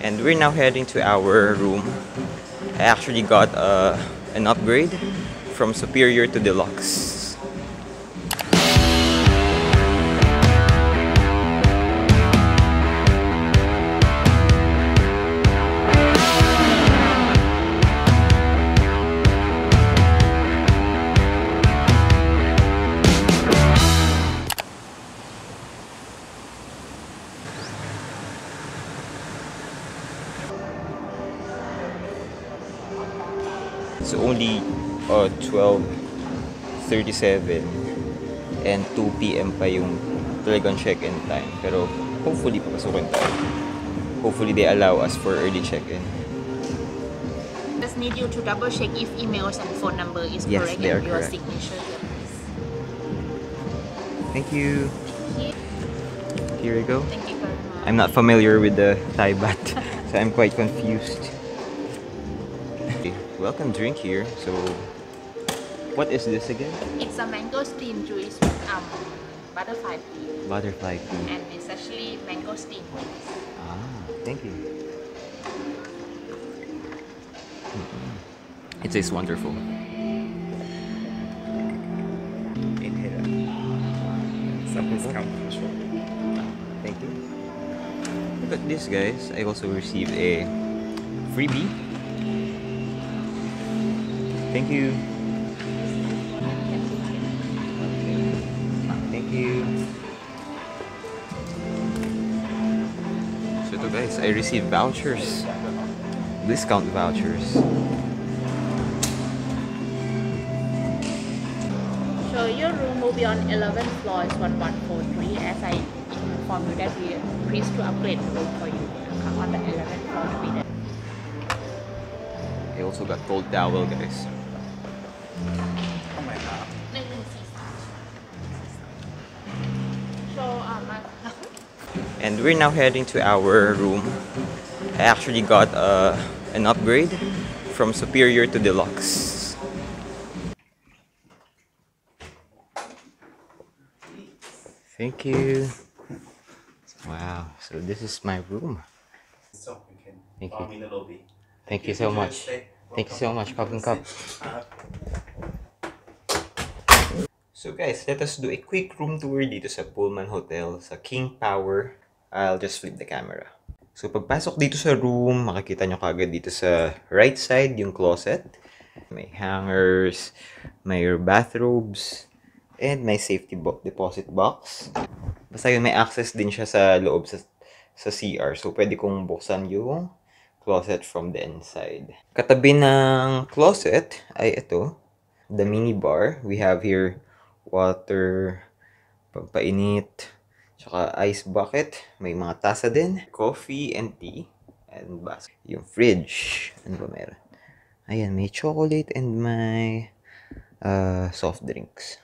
And we're now heading to our room. I actually got an upgrade from Superior to Deluxe. It's only 12:37 and 2 p.m. pa yung talagang check-in time. Pero hopefully papasukin tayo. Hopefully they allow us for early check-in. Just need you to double check if emails and phone number is Yes, correct they are and your correct. signature. Thank you. Here we go. Thank you very much. I'm not familiar with the Thai baht, so I'm quite confused. Welcome drink here. So, what is this again? It's a mango steam juice with butterfly pea, Butterfly tea. and it's actually mango steam juice. Ah, thank you. It tastes wonderful. Inhale. Some discount for sure. Thank you. Look at this, guys. I also received a freebie. Thank you. Thank you. So ito, guys, I received vouchers. Discount vouchers. So your room will be on 11th floor, is 1143. As I informed you that we please to upgrade the room for you to come on the 11th floor to be there. I also got cold towel, guys. Oh my god. So And we're now heading to our room. I actually got an upgrade from Superior to Deluxe. Thank you. Wow, so this is my room. So you can Thank follow you. me in the lobby. Thank you so much. Thank you so much, Pabong Cup. So guys, let us do a quick room tour dito sa Pullman Hotel sa King Power. I'll just flip the camera. So pagpasok dito sa room, makikita nyo kagad dito sa right side yung closet. May hangers, may bathrobes, and may safety deposit box. Basta yun, may access din siya sa loob sa CR. So pwede kong buksan yung closet from the inside. Katabi ng closet ay ito, the mini bar. We have here water, pampainit, tsaka ice bucket. May mga tasa din. Coffee and tea. And basket. Yung fridge. Ano ba meron? Ayan, may chocolate and may soft drinks.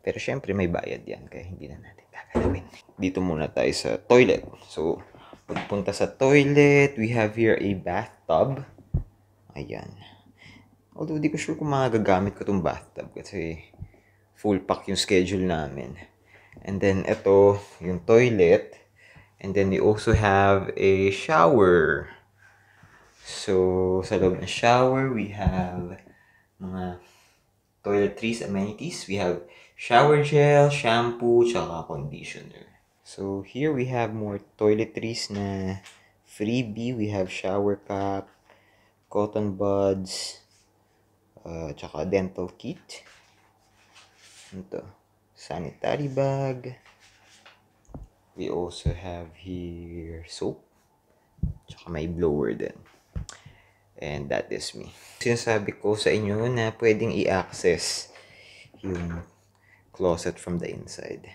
Pero syempre may bayad yan. Kaya hindi na natin gagalawin. Dito muna tayo sa toilet. So, pagpunta sa toilet, we have here a bathtub. Ayan. Although, di ko sure kung magagamit ko tong bathtub kasi full pack yung schedule namin. And then, ito, yung toilet. And then, we also have a shower. So, sa loob ng shower, we have mga toiletries amenities. We have shower gel, shampoo, tsaka conditioner. So, here we have more toiletries na freebie. We have shower cap, cotton buds, tsaka dental kit. Ito, sanitary bag. We also have here soap. Tsaka may blower din. And that is me. Sinasabi ko sa inyo na pwedeng i-access yung closet from the inside.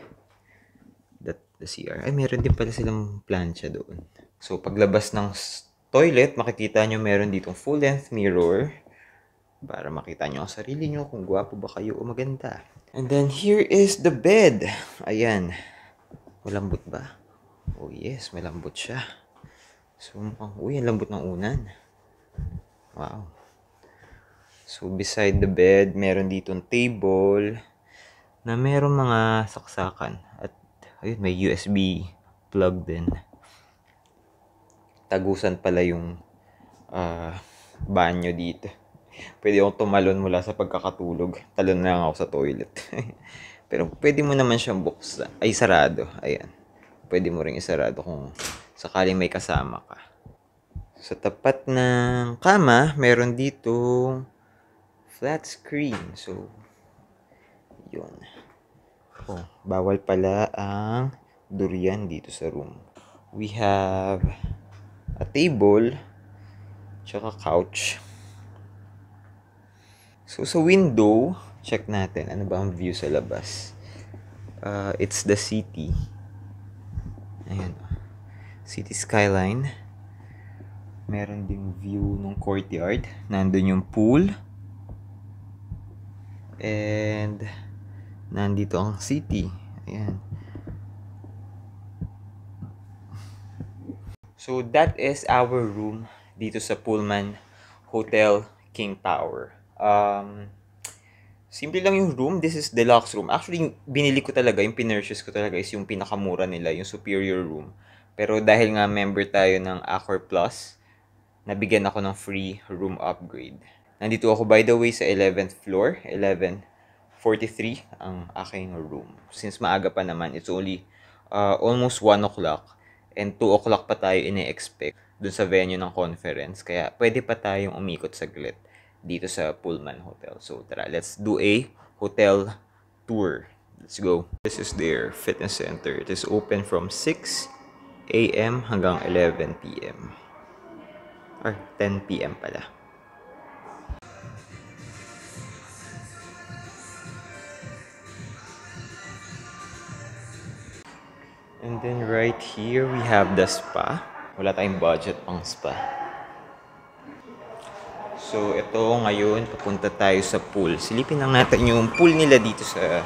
The CR. Ay, meron din pala silang plancha doon. So, paglabas ng toilet, makikita nyo meron ditong full-length mirror para makita nyo ang sarili nyo kung gwapo ba kayo o maganda. And then, here is the bed. Ayan. Malambot ba? Oh yes, malambot siya. So, mukhang, uy, ang lambot ng unan. Wow. So, beside the bed, meron ditong table na meron mga saksakan. At, ayun, may USB plug din. tagusan pala yung banyo dito. Pwede akong tumalon mula sa pagkakatulog. Talon na lang ako sa toilet. Pero pwede mo naman siyang buksan. Ay, sarado. Ayan. Pwede mo ring isarado kung sakaling may kasama ka. Sa tapat ng kama, meron dito flat screen. So, yun. Oh, bawal pala ang durian dito sa room. We have a table, tsaka couch. So, sa window, check natin. Ano ba ang view sa labas? It's the city. Ayan. City skyline. Meron ding view ng courtyard. Nandun yung pool. And nandito ang city. Ayan. So, that is our room dito sa Pullman Hotel King Power. Simple lang yung room. This is deluxe room. Actually, binili ko talaga, yung pinurchase ko talaga is yung pinakamura nila, yung superior room. Pero dahil nga member tayo ng Accor Plus, nabigyan ako ng free room upgrade. Nandito ako by the way sa 11th floor, 1143 ang aking room. Since maaga pa naman, it's only almost 1 o'clock and 2 o'clock pa tayo ine-expect dun sa venue ng conference. Kaya pwede pa tayong umikot saglit dito sa Pullman Hotel. So tara, let's do a hotel tour. Let's go. This is their fitness center. It is open from 6 a.m. hanggang 11 p.m. Or 10 p.m. pala. And then right here, we have the spa. Wala tayong budget pang spa. So, ito ngayon, papunta tayo sa pool. Silipin lang natin yung pool nila dito sa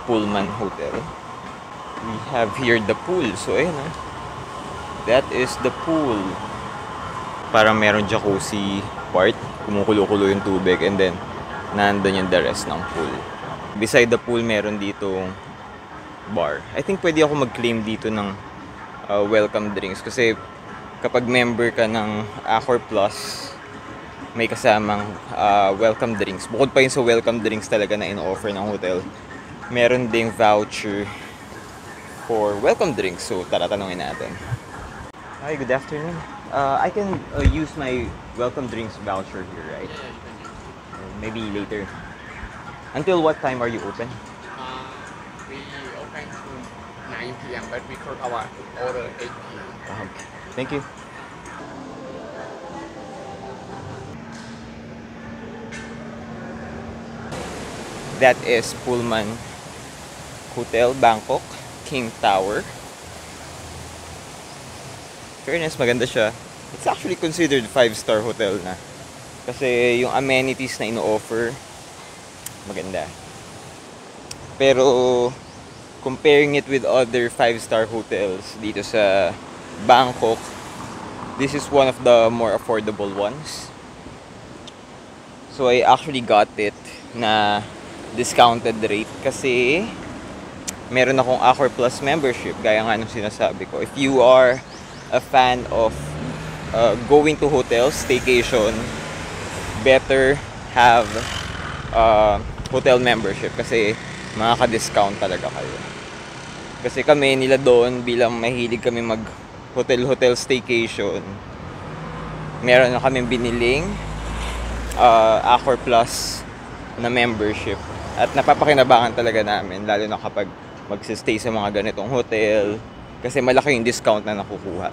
Pullman Hotel. We have here the pool. So, ayan ah. That is the pool. Parang meron jacuzzi part. Kumukulo-kulo yung tubig. And then, nandun yung the rest ng pool. Beside the pool, meron ditong bar. I think pwede ako mag-claim dito ng welcome drinks. Kasi kapag member ka ng Accor Plus, may kasamang welcome drinks. Bukod pa yun sa welcome drinks talaga na in-offer ng hotel, meron ding voucher for welcome drinks. So, tara tanungin natin. Hi, good afternoon. I can use my welcome drinks voucher here, right? Maybe later. Until what time are you open? We open to 9 p.m. but we close our order 8 p.m. Okay. Thank you. That is Pullman Hotel Bangkok King Tower. Fairness, maganda siya. It's actually considered 5-star hotel na. Kasi yung amenities na ino-offer, maganda. Pero, comparing it with other 5-star hotels dito sa Bangkok, this is one of the more affordable ones. So, I actually got it na discounted rate kasi meron akong Accor Plus membership, gaya nga nung sinasabi ko. If you are a fan of going to hotels, staycation, better have hotel membership kasi makaka-discount talaga kayo. Kasi kami nila doon, bilang mahilig kami mag hotel staycation, meron na kaming biniling Accor Plus na membership. At napapakinabangan talaga namin, lalo na kapag magsistay sa mga ganitong hotel, kasi malaki yung discount na nakukuha.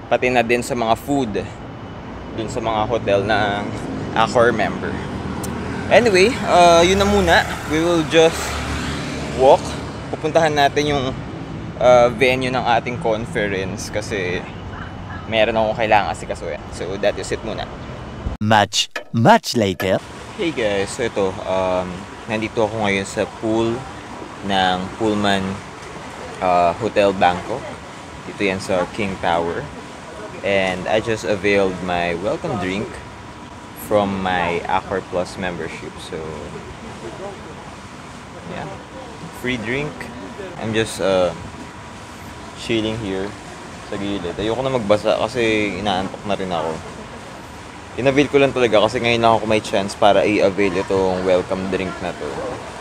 Pati na din sa mga food dun sa mga hotel ng Accor member. Anyway, yun na muna. We will just walk. Pupuntahan natin yung venue ng ating conference kasi meron akong kailangan asikasuhin. So that is it muna. Much later. Hey guys, so ito, nandito ako ngayon sa pool ng Pullman Hotel Bangkok. Dito yan sa King Tower. And I just availed my welcome drink from my Accor Plus membership. So, yeah, free drink. I'm just chilling here sa gilid. Ayoko na magbasa kasi inaantok na rin ako. Inavail ko lang talaga kasi ngayon lang ako may chance para i-avail itong welcome drink na to.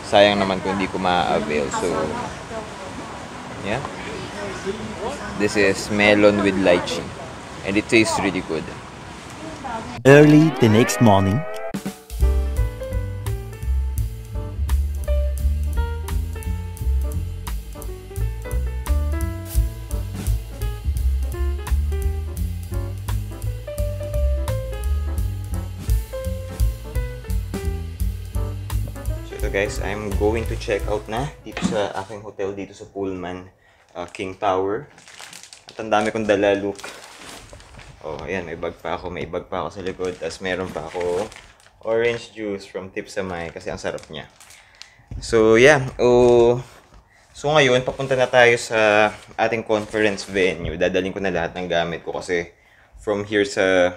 Sayang naman kung hindi ko ma-avail. So, yeah. This is melon with lychee. And it tastes really good. Early the next morning. So guys, I'm going to check out na dito sa aking hotel dito sa Pullman King Tower. At ang dami kong dala, look. Oh, ayan, may bag pa ako sa likod. Tapos meron pa ako orange juice from Tipsamay kasi ang sarap niya. So yeah, so ngayon papunta na tayo sa ating conference venue. Dadalhin ko na lahat ng gamit ko kasi from here sa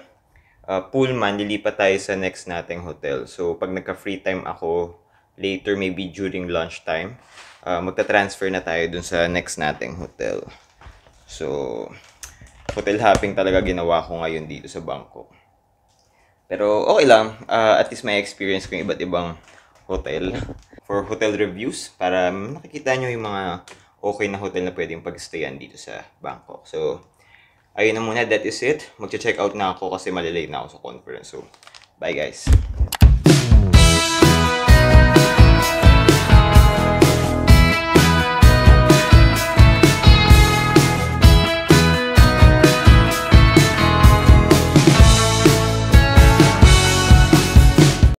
Pullman, lilipat tayo sa next nating hotel. So pag nagka-free time ako, later maybe during lunchtime, magta-transfer na tayo dun sa next nating hotel. So, hotel hopping talaga ginawa ko ngayon dito sa Bangkok. Pero okay lang, at least may experience ko yung iba't ibang hotel for hotel reviews para nakikita nyo yung mga okay na hotel na pwedeng pag-stayan dito sa Bangkok. So, ayun na muna, that is it. Magche-check out na ako kasi malilate na ako sa conference. So, bye guys!